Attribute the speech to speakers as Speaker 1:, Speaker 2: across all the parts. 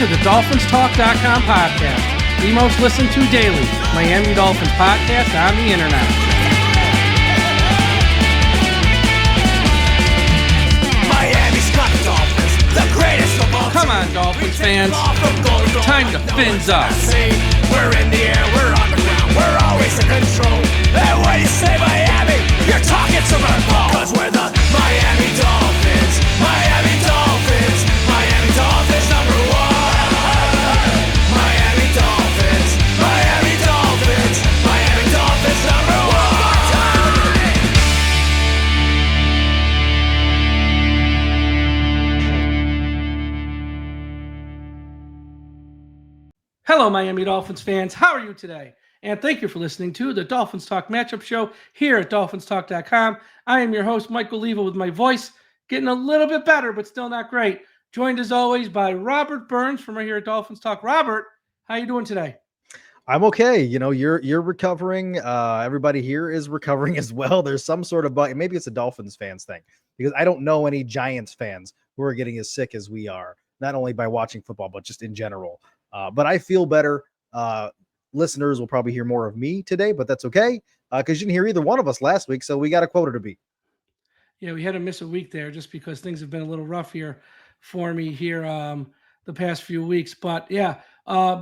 Speaker 1: to the DolphinsTalk.com podcast, the most listened to daily Miami Dolphins podcast on the internet.
Speaker 2: Miami's got the Dolphins, the greatest of all.
Speaker 1: Come on, Dolphins fans. Time to fins up.
Speaker 2: We're in the air, we're on the ground, we're always in control. And when you say Miami, you're talking Super Bowl. Cause we're the Miami Dolphins, Miami Dolphins, Miami Dolphins number one. Miami Dolphins, Miami Dolphins, Miami Dolphins number one.
Speaker 1: Hello, Miami Dolphins fans. How are you today? And thank you for listening to the Dolphins Talk Matchup Show here at DolphinsTalk.com. I am your host, Michael Leva, with my voice getting a little bit better, but still not great. Joined as always by Robert Burns from right here at Dolphins Talk. Robert, how you doing today?
Speaker 3: I'm okay. You know, you're recovering. Everybody here is recovering as well. There's some sort of bug. Maybe it's a Dolphins fans thing, because I don't know any Giants fans who are getting as sick as we are, not only by watching football, but just in general. But I feel better. Listeners will probably hear more of me today, but that's okay, because you didn't hear either one of us last week, so we got a quota to beat.
Speaker 1: Yeah, we had to miss a week there just because things have been a little rough here for me here the past few weeks. But yeah,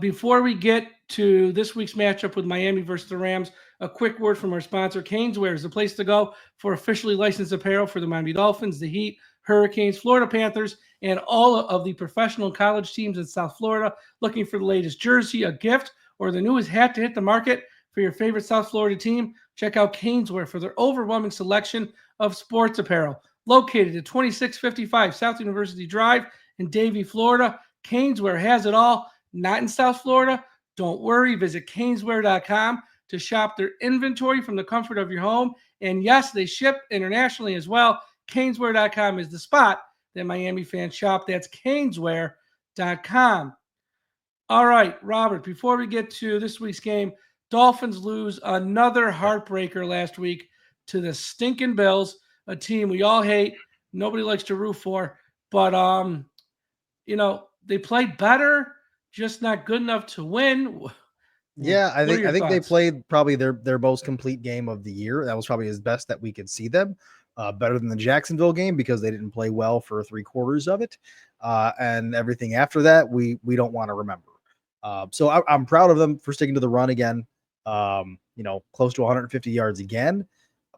Speaker 1: before we get to this week's matchup with Miami versus the Rams, a quick word from our sponsor. Caneswear is the place to go for officially licensed apparel for the Miami Dolphins, the Heat, Hurricanes, Florida Panthers, and all of the professional college teams in South Florida. Looking for the latest jersey, a gift, or the newest hat to hit the market for your favorite South Florida team? Check out Caneswear for their overwhelming selection of sports apparel. Located at 2655 South University Drive in Davie, Florida, Caneswear has it all. Not in South Florida? Don't worry. Visit Caneswear.com to shop their inventory from the comfort of your home. And yes, they ship internationally as well. Caneswear.com is the spot that Miami fans shop. That's Caneswear.com. All right, Robert, before we get to this week's game, Dolphins lose another heartbreaker last week to the stinking Bills, a team we all hate, nobody likes to root for. But, they played better, just not good enough to win.
Speaker 3: Yeah, I think
Speaker 1: thoughts?
Speaker 3: they played probably their most complete game of the year. That was probably as best that we could see them. Better than the Jacksonville game, because they didn't play well for 3/4 of it. And everything after that, we don't want to remember. So I'm proud of them for sticking to the run again. Close to 150 yards again.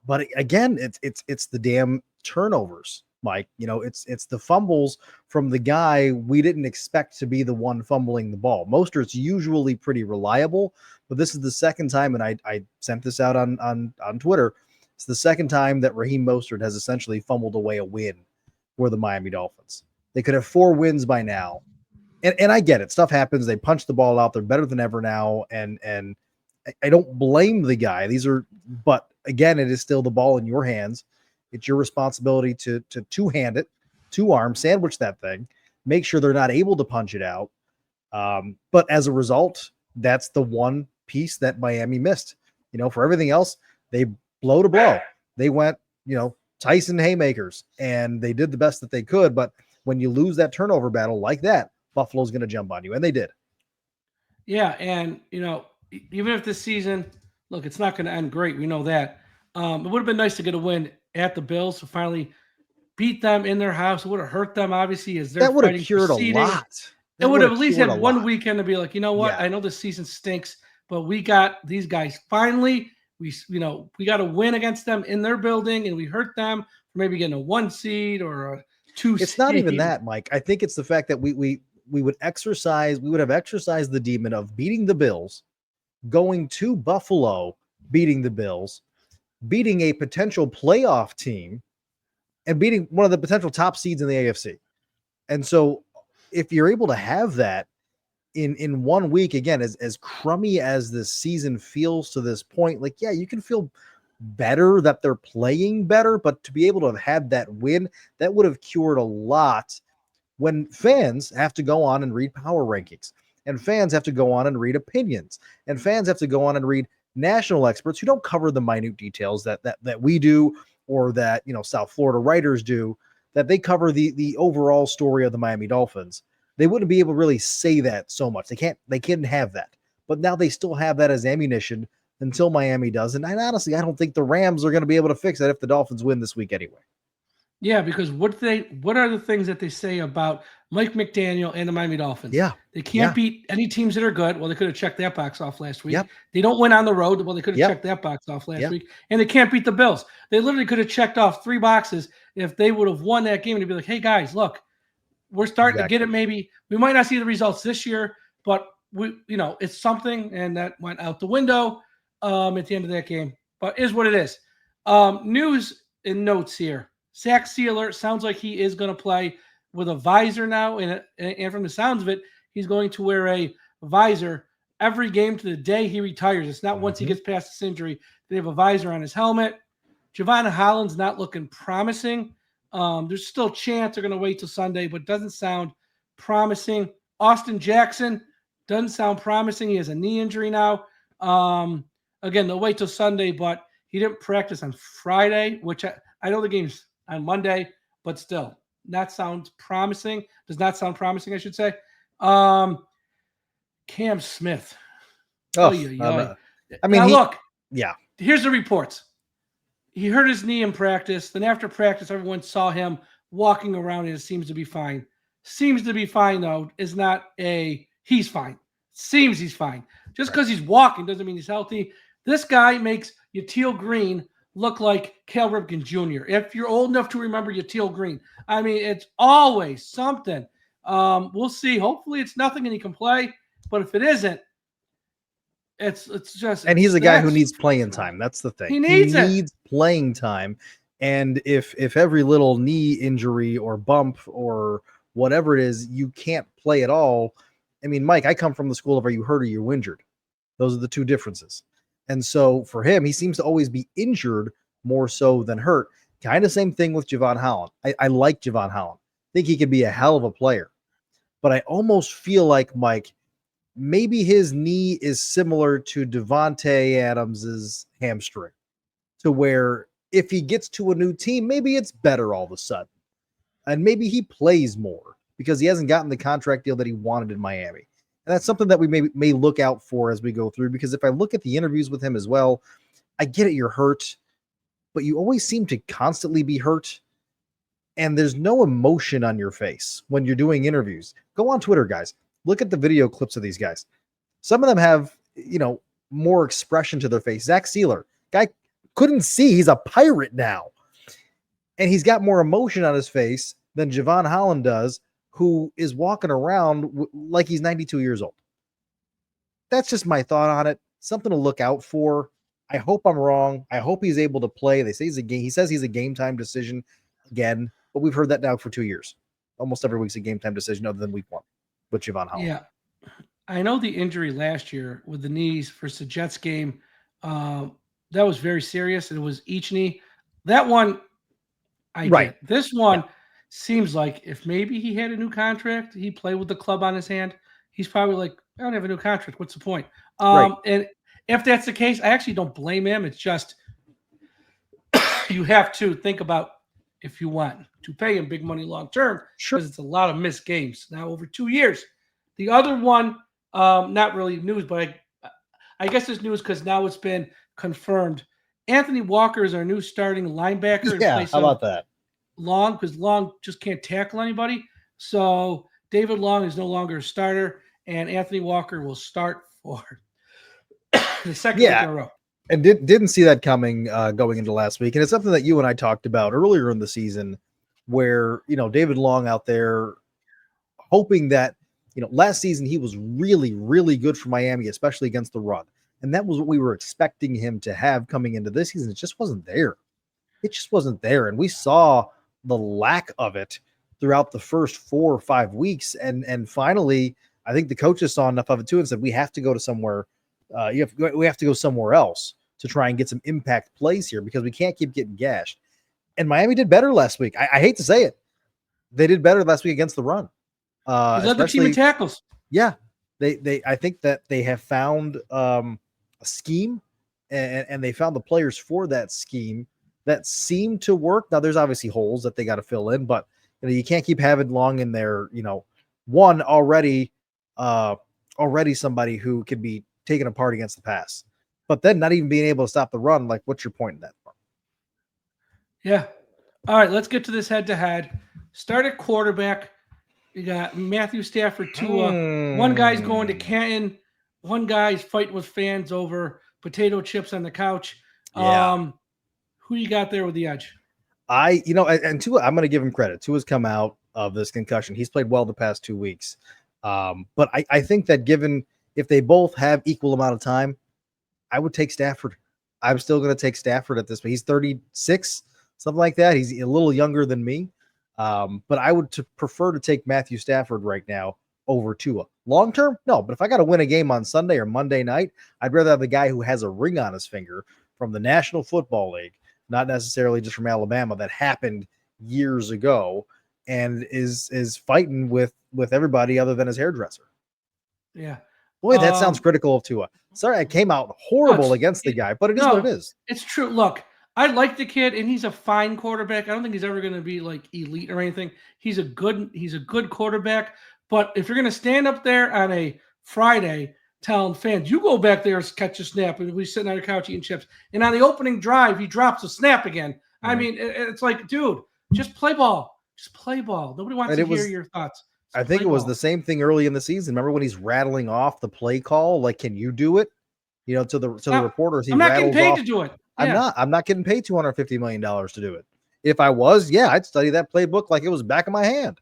Speaker 3: But again, it's the damn turnovers, Mike. It's the fumbles from the guy we didn't expect to be the one fumbling the ball. Mostert's usually pretty reliable, but this is the second time, and I sent this out on Twitter. It's the second time that Raheem Mostert has essentially fumbled away a win for the Miami Dolphins. They could have 4 wins by now. And I get it. Stuff happens. They punch the ball out. They're better than ever now. And I don't blame the guy. But again, it is still the ball in your hands. It's your responsibility to two-hand it, 2-arm, sandwich that thing, make sure they're not able to punch it out. But as a result, that's the one piece that Miami missed. For everything else, they blow to blow. They went, Tyson haymakers, and they did the best that they could. But when you lose that turnover battle like that, Buffalo's going to jump on you, and they did.
Speaker 1: Yeah, and, even if this season, look, it's not going to end great. We know that. It would have been nice to get a win at the Bills to finally beat them in their house. It would have hurt them, obviously, as they're
Speaker 3: that would have
Speaker 1: fighting
Speaker 3: cured
Speaker 1: for
Speaker 3: a
Speaker 1: seeding.
Speaker 3: lot.
Speaker 1: It would have at least had one
Speaker 3: lot.
Speaker 1: weekend to be like, you know what?
Speaker 3: Yeah.
Speaker 1: I know the season stinks, but we got these guys. Finally, we got a win against them in their building, and we hurt them for maybe getting a 1 seed or a 2 seed.
Speaker 3: It's not even that, Mike. I think it's the fact that we would have exercised the demon of beating the Bills, going to Buffalo, beating the Bills, beating a potential playoff team, and beating one of the potential top seeds in the AFC. And so if you're able to have that in 1 week, again, as crummy as this season feels to this point, like, yeah, you can feel better that they're playing better, but to be able to have had that win, that would have cured a lot when fans have to go on and read power rankings, and fans have to go on and read opinions, and fans have to go on and read national experts who don't cover the minute details that we do, or that South Florida writers do, that they cover the overall story of the Miami Dolphins. they wouldn't be able to really say that so much. They can't have that. But now they still have that as ammunition until Miami does. And honestly, I don't think the Rams are going to be able to fix that if the Dolphins win this week anyway.
Speaker 1: Yeah, because what are the things that they say about Mike McDaniel and the Miami Dolphins?
Speaker 3: Yeah.
Speaker 1: They can't beat any teams that are good. Well, they could have checked that box off last week.
Speaker 3: Yep.
Speaker 1: They don't win on the road. Well, they could have checked that box off last week. And they can't beat the Bills. They literally could have checked off 3 boxes if they would have won that game and be like, hey guys, look, we're starting to get it. Maybe we might not see the results this year, but it's something, and that went out the window at the end of that game. But is what it is. News and notes here. Zach Sealer sounds like he is going to play with a visor now, and from the sounds of it, he's going to wear a visor every game to the day he retires. It's not once he gets past this injury. They have a visor on his helmet. Javon Holland's not looking promising. There's still a chance they're going to wait till Sunday, but doesn't sound promising. Austin Jackson doesn't sound promising. He has a knee injury now. Again, they'll wait till Sunday, but he didn't practice on Friday, which I know the game's on Monday, but still, that sounds promising. Does not sound promising, I should say. Cam Smith.
Speaker 3: I mean,
Speaker 1: look.
Speaker 3: Yeah.
Speaker 1: Here's the reports. He hurt his knee in practice. Then after practice, everyone saw him walking around, and it seems to be fine. Seems to be fine, though, is not he's fine. Seems he's fine. Just because he's walking doesn't mean he's healthy. This guy makes Yatil Green look like Cal Ripken Jr. If you're old enough to remember Yatil Green. I mean, it's always something. We'll see. Hopefully it's nothing and he can play. But if it isn't, it's just.
Speaker 3: And he's a guy who needs playing time. That's the thing.
Speaker 1: He needs
Speaker 3: playing time. And if every little knee injury or bump or whatever it is, you can't play at all. I mean, Mike, I come from the school of are you hurt or you're injured? Those are the two differences. And so for him, he seems to always be injured more so than hurt. Kind of same thing with Javon Holland. I like Javon Holland. I think he could be a hell of a player. But I almost feel like, Mike, maybe his knee is similar to Devontae Adams's hamstring, to where if he gets to a new team, maybe it's better all of a sudden. And maybe he plays more because he hasn't gotten the contract deal that he wanted in Miami. And that's something that we may look out for as we go through, because if I look at the interviews with him as well, I get it, you're hurt, but you always seem to constantly be hurt. And there's no emotion on your face when you're doing interviews. Go on Twitter, guys. Look at the video clips of these guys. Some of them have, more expression to their face. Zach Sealer, guy couldn't see. He's a pirate now. And he's got more emotion on his face than Javon Holland does, who is walking around like he's 92 years old. That's just my thought on it. Something to look out for. I hope I'm wrong. I hope he's able to play. They say he says he's a game time decision again, but we've heard that now for 2 years. Almost every week's a game time decision other than week 1 with Javon Holland.
Speaker 1: Yeah. I know the injury last year with the knees for the Jets game, that was very serious. It was each knee. That one, get. This one seems like if maybe he had a new contract, he played with the club on his hand, he's probably like, I don't have a new contract. What's the point? And if that's the case, I actually don't blame him. It's just you have to think about if you want to pay him big money long term, because it's a lot of missed games now over 2 years. The other one, not really news, but I guess it's news because now it's been confirmed. Anthony Walker is our new starting linebacker.
Speaker 3: Yeah, how about that?
Speaker 1: Long, because Long just can't tackle anybody. So David Long is no longer a starter, and Anthony Walker will start for the second week in a row.
Speaker 3: And didn't see that coming going into last week. And it's something that you and I talked about earlier in the season where, David Long out there hoping that, last season he was really, really good for Miami, especially against the run. And that was what we were expecting him to have coming into this season. It just wasn't there. It just wasn't there. And we saw the lack of it throughout the first 4 or 5 weeks. And finally, I think the coaches saw enough of it too and said, we have to go to somewhere. We have to go somewhere else to try and get some impact plays here because we can't keep getting gashed. And Miami did better last week. I hate to say it. They did better last week against the run.
Speaker 1: They led the team in tackles.
Speaker 3: Yeah. I think that they have found a scheme and they found the players for that scheme that seem to work. Now there's obviously holes that they got to fill in, but you can't keep having Long in there, one already somebody who could be taken apart against the pass, but then not even being able to stop the run. Like, what's your point in that?
Speaker 1: Yeah. All right, let's get to this head-to-head. Start at quarterback. You got Matthew Stafford, Tua. One guy's going to Canton. One guy's fighting with fans over potato chips on the couch.
Speaker 3: Yeah.
Speaker 1: Who you got there with the edge?
Speaker 3: And Tua, I'm going to give him credit. Tua's come out of this concussion. He's played well the past 2 weeks. But I think that given if they both have equal amount of time, I would take Stafford. I'm still going to take Stafford at this point. He's 36, something like that. He's a little younger than me. But I would prefer to take Matthew Stafford right now over Tua. Long term, no. But if I got to win a game on Sunday or Monday night, I'd rather have the guy who has a ring on his finger from the National Football League, not necessarily just from Alabama, that happened years ago and is fighting with everybody other than his hairdresser.
Speaker 1: Yeah.
Speaker 3: Boy, that sounds critical of Tua. Sorry, I came out horrible against the guy, but it is what it is.
Speaker 1: It's true. Look, I like the kid, and he's a fine quarterback. I don't think he's ever going to be like elite or anything. He's a good quarterback. But if you're going to stand up there on a Friday telling fans, you go back there and catch a snap, and we sitting on the couch eating chips, and on the opening drive, he drops a snap again. I mean, it's like, dude, just play ball. Just play ball. Nobody wants to hear your thoughts.
Speaker 3: I think it was the same thing early in the season. Remember when he's rattling off the play call? Like, can you do it? To the reporters,
Speaker 1: I'm not getting paid to do it.
Speaker 3: Yeah. I'm not getting paid $250 million to do it. If I was, I'd study that playbook like it was back of my hand.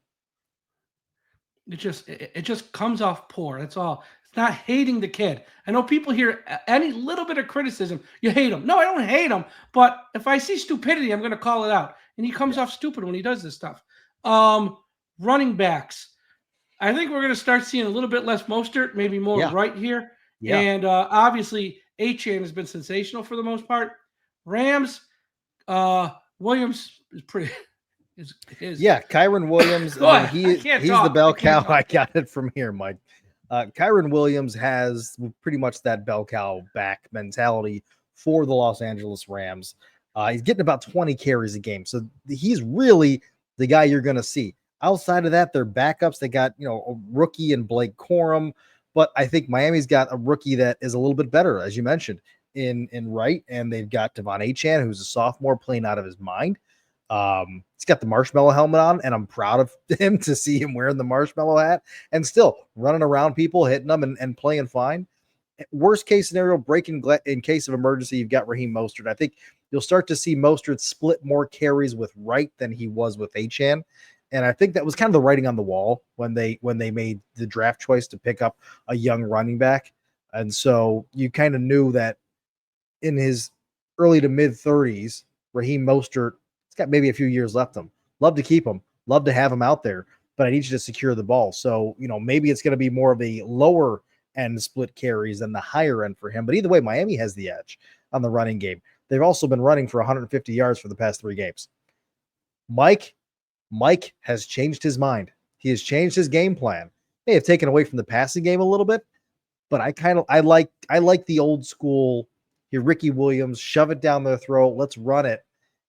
Speaker 1: It just comes off poor. That's all. It's not hating the kid. I know people hear any little bit of criticism, you hate him. No, I don't hate him. But if I see stupidity, I'm going to call it out. And he comes off stupid when he does this stuff. Running backs. I think we're going to start seeing a little bit less Mostert, maybe more right here. Yeah. And obviously, Achane has been sensational for the most part. Rams, Williams is pretty.
Speaker 3: Kyren Williams. He's the bell cow. I got it from here, Mike. Kyren Williams has pretty much that bell cow back mentality for the Los Angeles Rams. He's getting about 20 carries a game, so he's really the guy you're going to see. Outside of that, their backups, they got a rookie and Blake Corum, but I think Miami's got a rookie that is a little bit better, as you mentioned, in Wright, and they've got Devon Achane, who's a sophomore playing out of his mind. He's got the marshmallow helmet on, and I'm proud of him to see him wearing the marshmallow hat and still running around people, hitting them and playing fine. Worst case scenario, breaking in case of emergency, you've got Raheem Mostert. I think you'll start to see Mostert split more carries with Wright than he was with Achane. And I think that was kind of the writing on the wall when they made the draft choice to pick up a young running back. And so you kind of knew that in his early to mid 30s, Raheem Mostert, he's got maybe a few years left him. Love to keep him. Love to have him out there, but I need you to secure the ball. So, maybe it's going to be more of a lower end split carries than the higher end for him. But either way, Miami has the edge on the running game. They've also been running for 150 yards for the past 3 games. Mike has changed his mind. He has changed his game plan. May have taken away from the passing game a little bit, but I like the old school here, Ricky Williams, shove it down their throat, let's run it,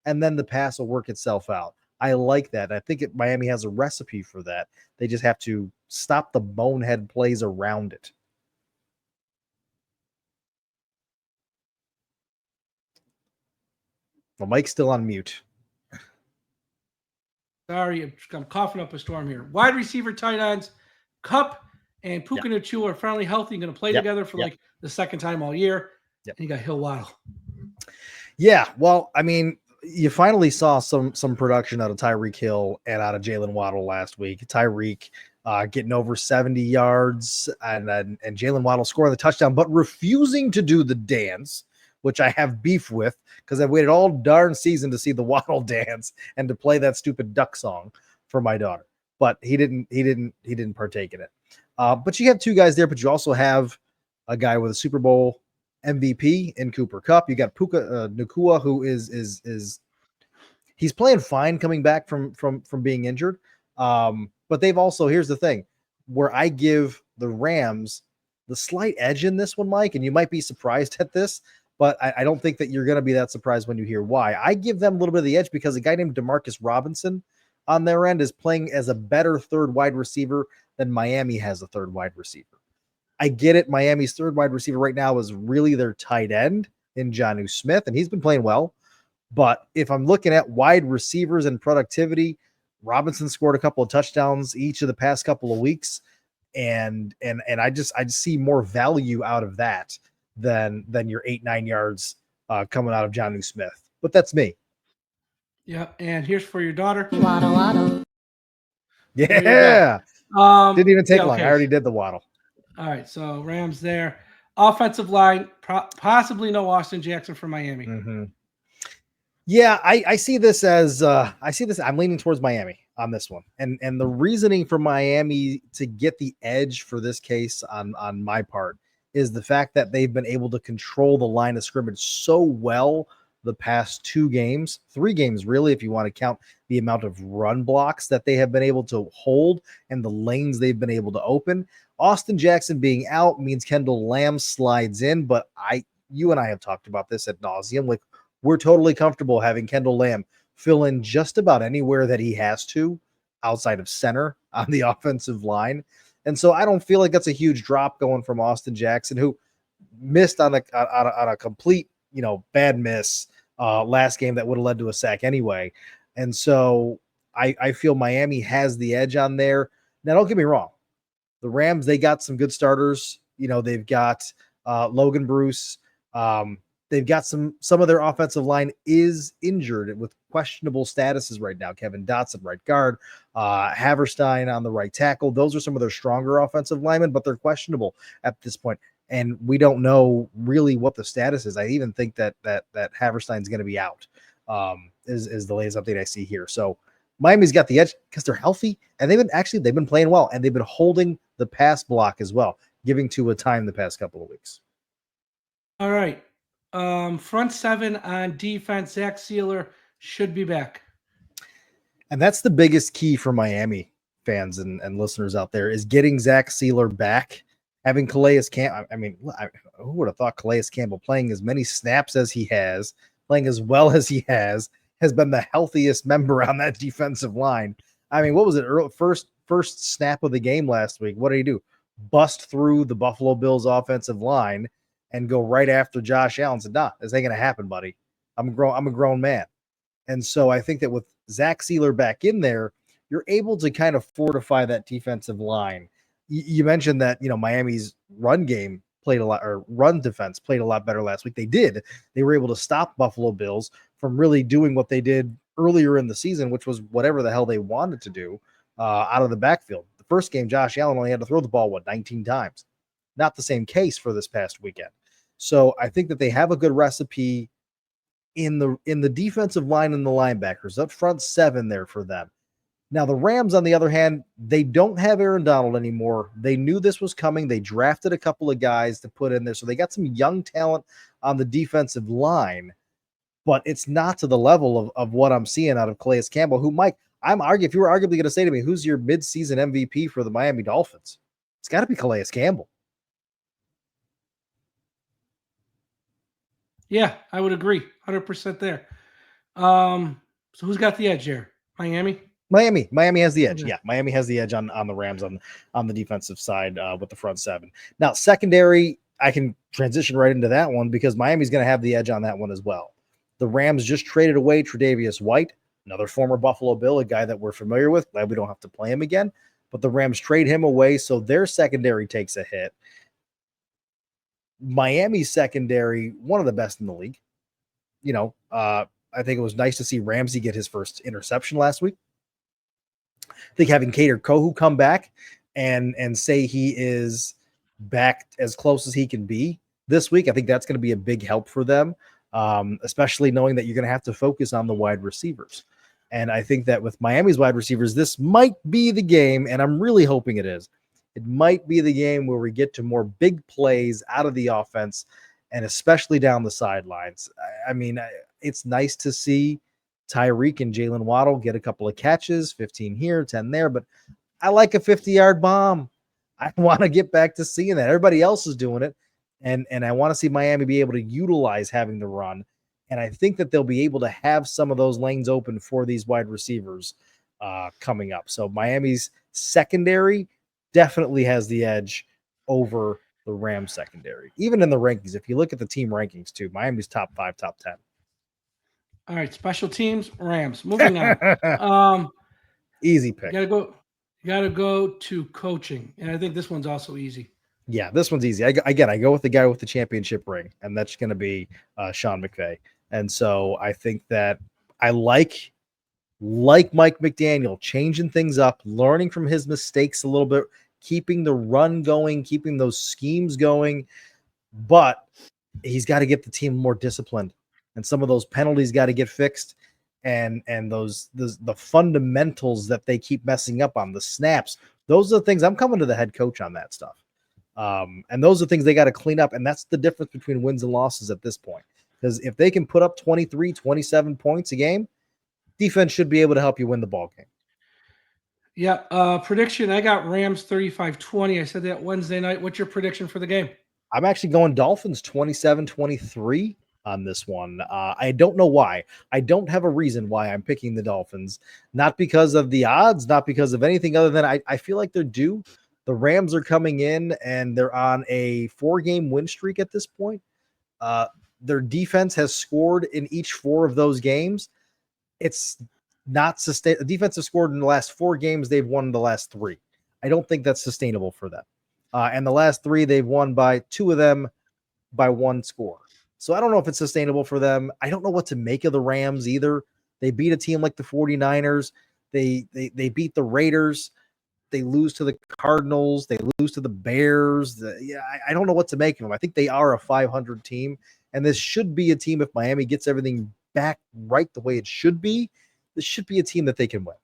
Speaker 3: and then the pass will work itself out. I like that. I think Miami has a recipe for that. They just have to stop the bonehead plays around it. Well, Mike's still on mute.
Speaker 1: Sorry, I'm coughing up a storm here. Wide receiver tight ends, Kupp and Puka Nacua are finally healthy and going to play together for like the second time all year. Yep. And you got Hill Waddle.
Speaker 3: Yeah, well, I mean, you finally saw some production out of Tyreek Hill and out of Jaylen Waddle last week. Tyreek getting over 70 yards and Jaylen Waddle scoring the touchdown, but refusing to do the dance, which I have beef with because I've waited all darn season to see the Waddle dance and to play that stupid duck song for my daughter. But he didn't partake in it. But you have 2 guys there, but you also have a guy with a Super Bowl MVP in Cooper Kupp. You got Puka Nacua, who is he's playing fine coming back from being injured. But they've also, here's the thing, where I give the Rams the slight edge in this one, Mike, and you might be surprised at this, but I don't think that you're going to be that surprised when you hear why. I give them a little bit of the edge because a guy named Demarcus Robinson on their end is playing as a better third wide receiver then Miami has a third wide receiver. I get it. Miami's third wide receiver right now is really their tight end in Jonnu Smith, and he's been playing well. But if I'm looking at wide receivers and productivity, Robinson scored a couple of touchdowns each of the past couple of weeks, and I just see more value out of that than your 8-9 yards coming out of Jonnu Smith. But that's me.
Speaker 1: Yeah, and here's for your daughter.
Speaker 4: Waddle, waddle.
Speaker 3: Yeah. Didn't even take
Speaker 1: yeah,
Speaker 3: long.
Speaker 1: okay.
Speaker 3: I already did the waddle.
Speaker 1: All right, so Rams there. Offensive line, possibly no Austin Jackson for Miami.
Speaker 3: Mm-hmm. Yeah, I see this as I'm leaning towards Miami on this one. And the reasoning for Miami to get the edge for this case on my part is the fact that they've been able to control the line of scrimmage so well the past 3 games, really, if you want to count the amount of run blocks that they have been able to hold and the lanes they've been able to open. Austin Jackson being out means Kendall Lamb slides in, but you and I have talked about this ad nauseum. Like, we're totally comfortable having Kendall Lamb fill in just about anywhere that he has to outside of center on the offensive line. And so I don't feel like that's a huge drop going from Austin Jackson, who missed on a complete, bad miss last game that would have led to a sack anyway. And so I feel Miami has the edge on there. Now, don't get me wrong. The Rams, they got some good starters. They've got Logan Bruce. They've got some of their offensive line is injured with questionable statuses right now. Kevin Dotson, right guard, Haverstein on the right tackle. Those are some of their stronger offensive linemen, but they're questionable at this point. And we don't know really what the status is. I even think that Haverstein's going to be out, is the latest update I see here. So Miami's got the edge because they're healthy, and they've been playing well, and they've been holding the pass block as well, giving Tua time the past couple of weeks.
Speaker 1: All right. Front 7 on defense. Zach Sealer should be back.
Speaker 3: And that's the biggest key for Miami fans and listeners out there is getting Zach Sealer back. Having Calais Campbell, who would have thought Calais Campbell playing as many snaps as he has, playing as well as he has been the healthiest member on that defensive line. What was it? First snap of the game last week. What did he do? Bust through the Buffalo Bills offensive line and go right after Josh Allen. Said, "Nah, this ain't gonna happen, buddy. I'm a grown man." And so I think that with Zach Sealer back in there, you're able to kind of fortify that defensive line. You mentioned that Miami's run game played a lot, or run defense played a lot better last week. They were able to stop Buffalo Bills from really doing what they did earlier in the season, which was whatever the hell they wanted to do out of the backfield. The first game, Josh Allen only had to throw the ball 19 times. Not the same case for this past weekend. So I think that they have a good recipe in the defensive line and the linebackers up front 7 there for them. Now, the Rams, on the other hand, they don't have Aaron Donald anymore. They knew this was coming. They drafted a couple of guys to put in there. So they got some young talent on the defensive line, but it's not to the level of what I'm seeing out of Calais Campbell, who, Mike, if you were arguably going to say to me, who's your midseason MVP for the Miami Dolphins? It's got to be Calais Campbell.
Speaker 1: Yeah, I would agree. 100% there. So who's got the edge here? Miami?
Speaker 3: Miami has the edge.
Speaker 1: Okay.
Speaker 3: Yeah, Miami has the edge on the Rams on the defensive side with the front 7. Now, secondary, I can transition right into that one because Miami's going to have the edge on that one as well. The Rams just traded away Tre'Davious White, another former Buffalo Bill, a guy that we're familiar with. Glad we don't have to play him again. But the Rams trade him away, so their secondary takes a hit. Miami's secondary, one of the best in the league. I think it was nice to see Ramsey get his first interception last week. I think having Kader Kohu come back and say he is back as close as he can be this week, I think that's going to be a big help for them, especially knowing that you're going to have to focus on the wide receivers. And I think that with Miami's wide receivers, this might be the game, and I'm really hoping it is. It might be the game where we get to more big plays out of the offense, and especially down the sidelines. It's nice to see Tyreek and Jaylen Waddle get a couple of catches, 15 here, 10 there, but I like a 50-yard bomb. I want to get back to seeing that. Everybody else is doing it, and I want to see Miami be able to utilize having the run, and I think that they'll be able to have some of those lanes open for these wide receivers coming up. So Miami's secondary, definitely has the edge over the Rams secondary. Even in the rankings, if you look at the team rankings too, Miami's top 5, top 10.
Speaker 1: All right, special teams, Rams. Moving on.
Speaker 3: Easy
Speaker 1: You
Speaker 3: pick.
Speaker 1: gotta go to coaching, and I think this one's also easy.
Speaker 3: Yeah, this one's easy. I go with the guy with the championship ring, and that's going to be Sean McVay. And so I think that I like Mike McDaniel, changing things up, learning from his mistakes a little bit, keeping the run going, keeping those schemes going. But he's got to get the team more disciplined, and some of those penalties got to get fixed, and the fundamentals that they keep messing up on, the snaps. Those are the things I'm coming to the head coach on that stuff. And those are things they got to clean up. And that's the difference between wins and losses at this point. Because if they can put up 23, 27 points a game, defense should be able to help you win the ball game.
Speaker 1: Yeah. Prediction, I got Rams 35-20. I said that Wednesday night. What's your prediction for the game?
Speaker 3: I'm actually going Dolphins 27-23 on this one. I don't know why. I don't have a reason why I'm picking the Dolphins. Not because of the odds, not because of anything other than I feel like they're due. The Rams are coming in and they're on a 4-game win streak at this point. Their defense has scored in each 4 of those games. It's not sustainable. The defense has scored in the last 4 games. They've won the last 3. I don't think that's sustainable for them. And the last 3, they've won by 2 of them by 1 score. So I don't know if it's sustainable for them. I don't know what to make of the Rams either. They beat a team like the 49ers. They beat the Raiders. They lose to the Cardinals. They lose to the Bears. I don't know what to make of them. I think they are a 500 team, and this should be a team, if Miami gets everything back right the way it should be, this should be a team that they can win.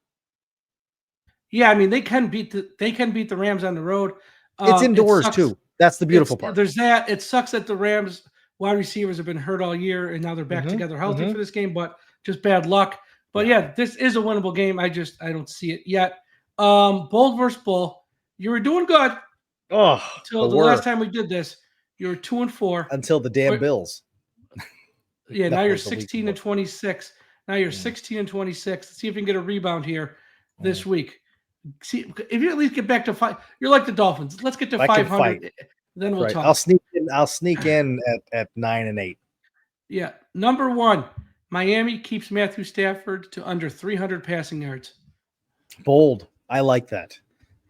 Speaker 1: Yeah, I mean they can beat the Rams on the road.
Speaker 3: It's indoors too. That's the beautiful part.
Speaker 1: There's that. It sucks that the Rams wide receivers have been hurt all year, and now they're back together healthy for this game. But just bad luck. But yeah, this is a winnable game. I don't see it yet. Bold versus bull. You were doing good. Until the last time we did this. You were 2-4
Speaker 3: until the damn Bills.
Speaker 1: Yeah, now you're 16-26. Now you're 16-26. Let's see if we can get a rebound here this week. See if you at least get back to 5. You're like the Dolphins. Let's get to 500. Then we'll talk.
Speaker 3: I'll sneak in at 9-8.
Speaker 1: Yeah. Number 1, Miami keeps Matthew Stafford to under 300 passing yards.
Speaker 3: Bold. I like that.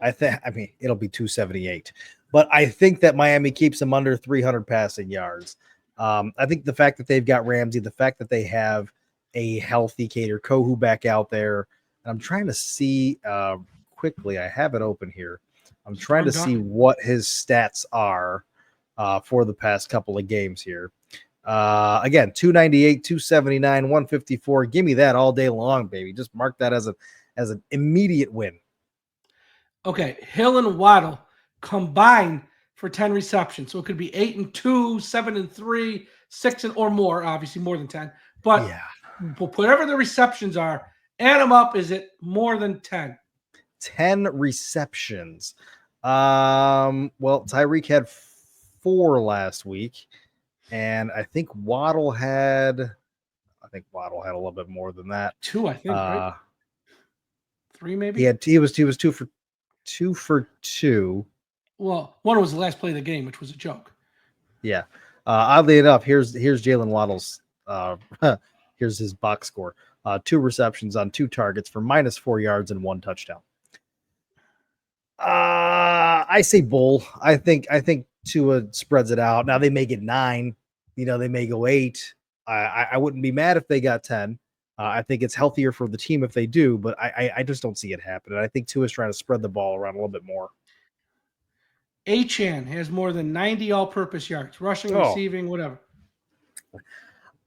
Speaker 3: I mean, it'll be 278, but I think that Miami keeps them under 300 passing yards. I think the fact that they've got Ramsey, the fact that they have a healthy Kader Kohu back out there, and I'm trying to see quickly. I have it open here. I'm trying to see what his stats are for the past couple of games here. Again, 298, 279, 154. Give me that all day long, baby. Just mark that as an immediate win.
Speaker 1: Okay, Hill and Waddle combined for 10 receptions. So it could be 8-2, 7-3, 6 or more, obviously more than 10. But whatever the receptions are, add them up. Is it more than 10?
Speaker 3: 10 receptions. Well, Tyreek had 4 last week, and I think Waddle had a little bit more than that.
Speaker 1: 2, I think, right? 3 maybe.
Speaker 3: He was 2 for 2.
Speaker 1: Well, 1 was the last play of the game, which was a joke.
Speaker 3: Yeah. Oddly enough, here's Jaylen Waddle's here's his box score. 2 receptions on 2 targets for -4 yards and 1 touchdown. I say bull. I think Tua spreads it out. Now they may get 9, they may go 8. I wouldn't be mad if they got 10. I think it's healthier for the team if they do, but I just don't see it happening. I think Tua is trying to spread the ball around a little bit more.
Speaker 1: Achane has more than 90 all-purpose yards, rushing, receiving, whatever.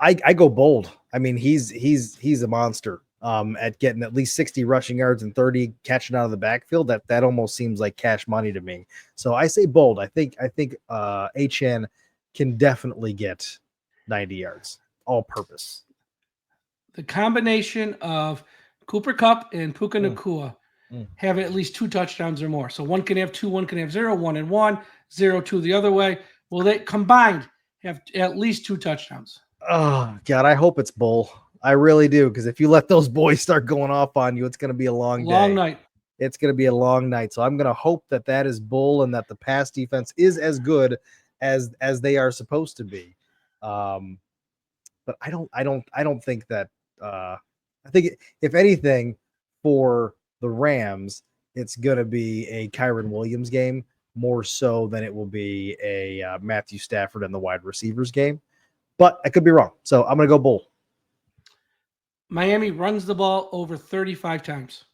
Speaker 3: I go bold. I mean, he's a monster at getting at least 60 rushing yards and 30 catching out of the backfield. That almost seems like cash money to me. So I say bold. I think Achane can definitely get 90 yards all-purpose.
Speaker 1: The combination of Cooper Kupp and Puka Nacua have at least 2 touchdowns or more. So one can have 2, one can have 0, 1 and 1, 0, 2 the other way. Well, they combined have at least 2 touchdowns.
Speaker 3: Oh, God, I hope it's bull. I really do, because if you let those boys start going off on you, it's going to be a long day.
Speaker 1: Night.
Speaker 3: It's going to be a long night. So I'm going to hope that is bull and that the pass defense is as good as they are supposed to be. But I don't think that. I think if anything, for the Rams, it's going to be a Kyron Williams game more so than it will be a Matthew Stafford and the wide receivers game. But I could be wrong. So I'm going to go bull.
Speaker 1: Miami runs the ball over 35 times.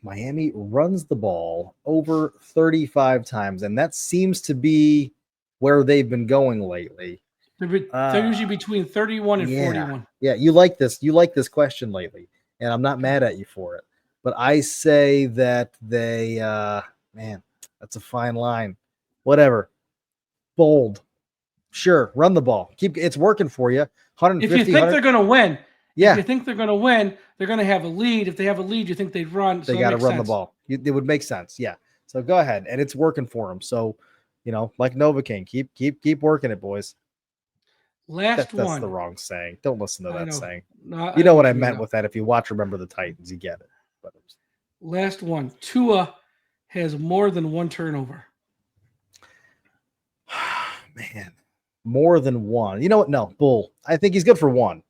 Speaker 3: Miami runs the ball over 35 times, and that seems to be where they've been going lately.
Speaker 1: They're usually between 31 and 41.
Speaker 3: Yeah, you like this. You like this question lately, and I'm not mad at you for it. But I say that they, man, that's a fine line. Whatever. Bold. Sure, run the ball. It's working for you. 150.
Speaker 1: If you think they're going to win,
Speaker 3: yeah.
Speaker 1: If you think they're going to win, they're going to have a lead. If they have a lead, you think they'd run.
Speaker 3: They got to run the ball. It would make sense. Yeah. So go ahead, and it's working for them. So, like Novocaine, keep working it, boys.
Speaker 1: That's
Speaker 3: the wrong saying. Don't listen to that saying.
Speaker 1: No,
Speaker 3: you know what I meant with that. If you watch Remember the Titans, you get it. But
Speaker 1: last one. Tua has more than one turnover.
Speaker 3: Man, more than one. You know what? No, bull. I think he's good for one.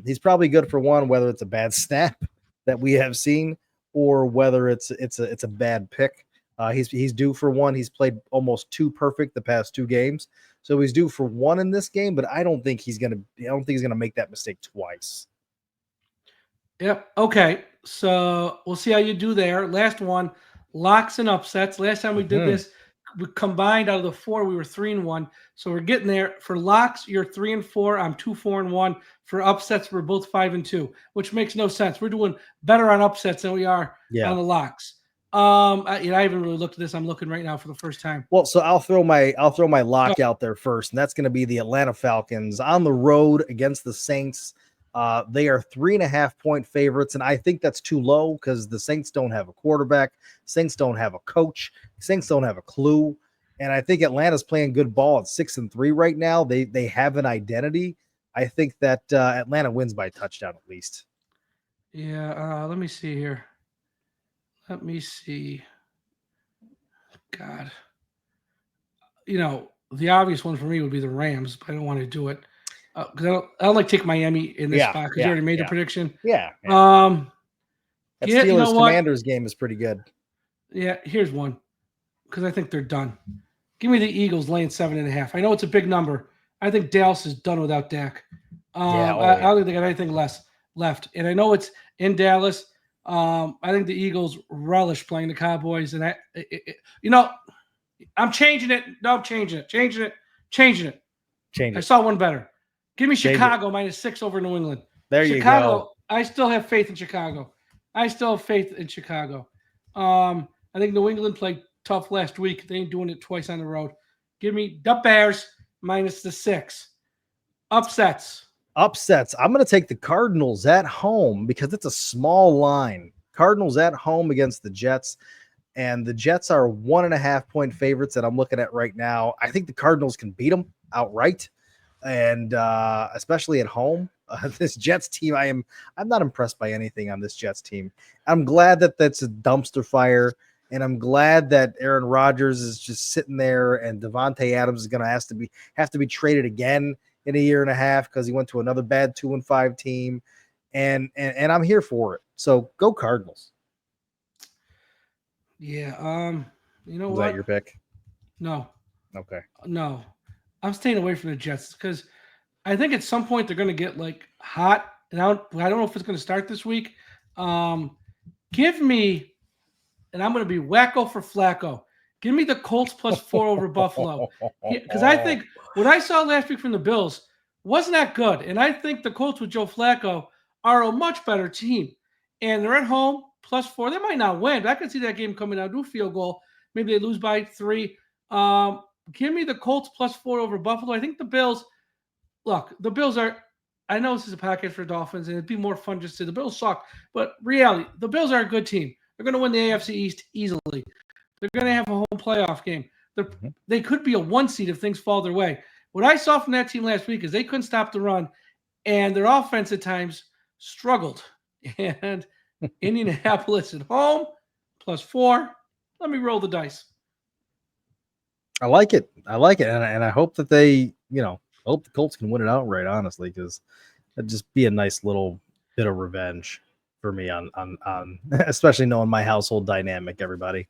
Speaker 3: He's probably good for one, whether it's a bad snap that we have seen or whether it's a bad pick. He's due for one. He's played almost too perfect the past two games. So he's due for one in this game, but I don't think he's gonna make that mistake twice.
Speaker 1: Yep. Okay. So we'll see how you do there. Last one, locks and upsets. Last time we did this, we combined out of the four, we were 3-1. So we're getting there. For locks, you're 3-4. I'm 2-4-1. For upsets, we're both 5-2, which makes no sense. We're doing better on upsets than we are on the locks. I haven't really looked at this. I'm looking right now for the first time.
Speaker 3: Well, so I'll throw my lock out there first, and that's going to be the Atlanta Falcons on the road against the Saints. They are 3.5-point favorites, and I think that's too low because the Saints don't have a quarterback, Saints don't have a coach, Saints don't have a clue, and I think Atlanta's playing good ball at 6-3 right now. They have an identity. I think that Atlanta wins by a touchdown at least.
Speaker 1: Yeah, let me see here. Let me see. God. The obvious one for me would be the Rams, but I don't want to do it. Because I don't like take Miami in this spot because you already made the prediction.
Speaker 3: Yeah.
Speaker 1: That
Speaker 3: Steelers-Commanders game is pretty good.
Speaker 1: Yeah, here's one. Because I think they're done. Give me the Eagles laying 7.5. I know it's a big number. I think Dallas is done without Dak. I don't think they got anything less left. And I know it's in Dallas. I think the Eagles relish playing the Cowboys. And I'm changing it. No, I'm changing it. Changing it. I saw one better. Give me Chicago -6 over New England.
Speaker 3: There you go.
Speaker 1: I still have faith in Chicago. I think New England played tough last week. They ain't doing it twice on the road. Give me the Bears -6. Upsets.
Speaker 3: I'm going to take the Cardinals at home because it's a small line. Cardinals at home against the Jets. And the Jets are 1.5-point favorites that I'm looking at right now. I think the Cardinals can beat them outright. And especially at home, this Jets team, I'm not impressed by anything on this Jets team. I'm glad that that's a dumpster fire, and I'm glad that Aaron Rodgers is just sitting there, and Devontae Adams is going to have to be traded again in a year and a half because he went to another bad 2-5 team, and I'm here for it. So go Cardinals.
Speaker 1: Yeah. You know
Speaker 3: what?
Speaker 1: Was
Speaker 3: that your pick?
Speaker 1: No.
Speaker 3: Okay.
Speaker 1: No. I'm staying away from the Jets because I think at some point they're going to get hot. And I don't know if it's going to start this week. Give me, and I'm going to be wacko for Flacco. Give me the Colts +4 over Buffalo. Because I think what I saw last week from the Bills wasn't that good. And I think the Colts with Joe Flacco are a much better team. And they're at home +4. They might not win, but I can see that game coming out, do field goal. Maybe they lose by 3. Give me the Colts +4 over Buffalo. I think the Bills, the Bills are, I know this is a podcast for Dolphins, and it'd be more fun just to, the Bills suck, but reality, the Bills are a good team. They're going to win the AFC East easily. They're going to have a home playoff game. They could be a 1 seed if things fall their way. What I saw from that team last week is they couldn't stop the run, and their offense at times struggled. And Indianapolis at home, +4. Let me roll the dice.
Speaker 3: I like it. And I hope that they, hope the Colts can win it outright, honestly, because it'd just be a nice little bit of revenge for me on especially knowing my household dynamic, everybody.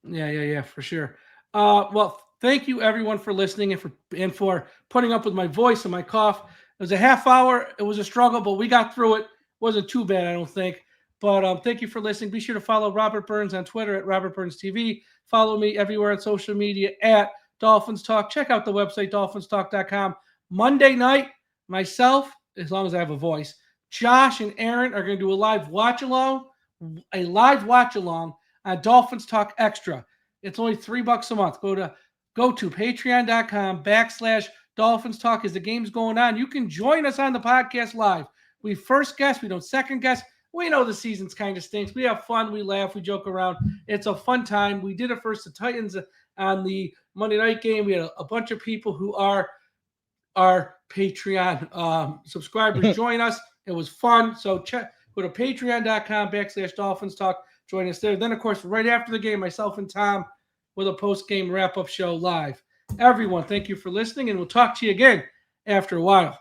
Speaker 1: Yeah, for sure. Well, thank you everyone for listening and for putting up with my voice and my cough. It was a half hour. It was a struggle, but we got through it. Wasn't too bad, I don't think. But thank you for listening. Be sure to follow Robert Burns on Twitter at Robert Burns TV. Follow me everywhere on social media at Dolphins Talk. Check out the website, DolphinsTalk.com. Monday night, myself, as long as I have a voice, Josh and Aaron are going to do a live watch along on Dolphins Talk Extra. It's only $3 a month. Go to patreon.com/Dolphins Talk. As the game's going on, you can join us on the podcast live. We first guess, we don't second guess. We know the season's kind of stinks. We have fun, we laugh, we joke around. It's a fun time. We did it first the Titans on the Monday night game. We had a bunch of people who are our Patreon subscribers join us. It was fun. So go to patreon.com/Dolphins Talk. Join us there. Then, of course, right after the game, myself and Tom with a post-game wrap-up show live. Everyone, thank you for listening, and we'll talk to you again after a while.